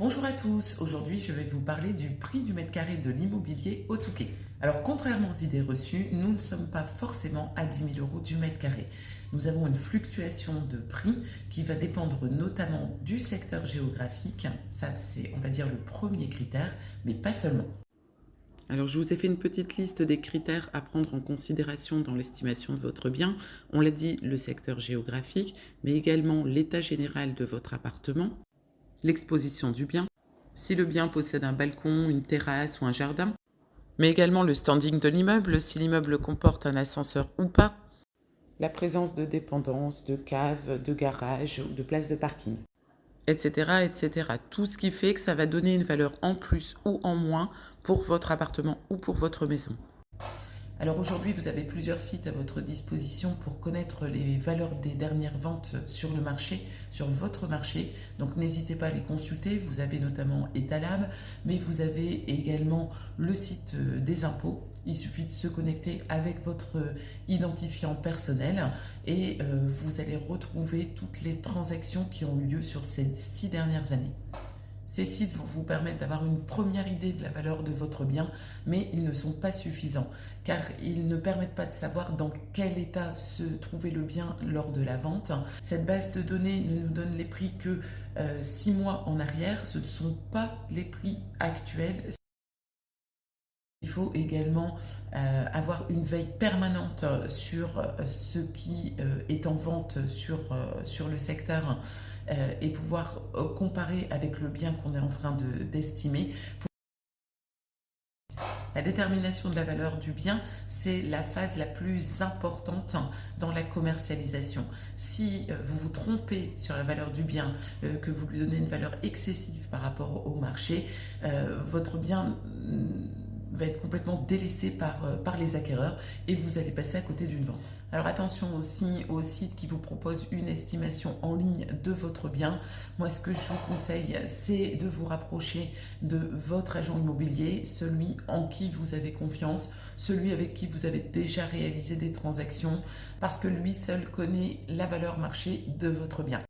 Bonjour à tous, aujourd'hui je vais vous parler du prix du mètre carré de l'immobilier au Touquet. Alors contrairement aux idées reçues, nous ne sommes pas forcément à 10 000 € du mètre carré. Nous avons une fluctuation de prix qui va dépendre notamment du secteur géographique, ça c'est on va dire le premier critère, mais pas seulement. Alors je vous ai fait une petite liste des critères à prendre en considération dans l'estimation de votre bien. On l'a dit, le secteur géographique, mais également l'état général de votre appartement, l'exposition du bien, si le bien possède un balcon, une terrasse ou un jardin, mais également le standing de l'immeuble, si l'immeuble comporte un ascenseur ou pas, la présence de dépendances, de caves, de garages ou de places de parking, etc., etc. Tout ce qui fait que ça va donner une valeur en plus ou en moins pour votre appartement ou pour votre maison. Alors aujourd'hui, vous avez plusieurs sites à votre disposition pour connaître les valeurs des dernières ventes sur le marché, sur votre marché. Donc n'hésitez pas à les consulter. Vous avez notamment Etalab, mais vous avez également le site des impôts. Il suffit de se connecter avec votre identifiant personnel et vous allez retrouver toutes les transactions qui ont eu lieu sur ces 6 dernières années. Ces sites vont vous permettre d'avoir une première idée de la valeur de votre bien, mais ils ne sont pas suffisants car ils ne permettent pas de savoir dans quel état se trouvait le bien lors de la vente. Cette base de données ne nous donne les prix que 6 mois en arrière, ce ne sont pas les prix actuels. Il faut également avoir une veille permanente sur ce qui est en vente sur le secteur et pouvoir comparer avec le bien qu'on est en train d'estimer. La détermination de la valeur du bien, c'est la phase la plus importante dans la commercialisation. Si vous vous trompez sur la valeur du bien, que vous lui donnez une valeur excessive par rapport au marché, votre bien va être complètement délaissé par les acquéreurs et vous allez passer à côté d'une vente. Alors attention aussi aux sites qui vous proposent une estimation en ligne de votre bien. Moi, ce que je vous conseille, c'est de vous rapprocher de votre agent immobilier, celui en qui vous avez confiance, celui avec qui vous avez déjà réalisé des transactions, parce que lui seul connaît la valeur marché de votre bien.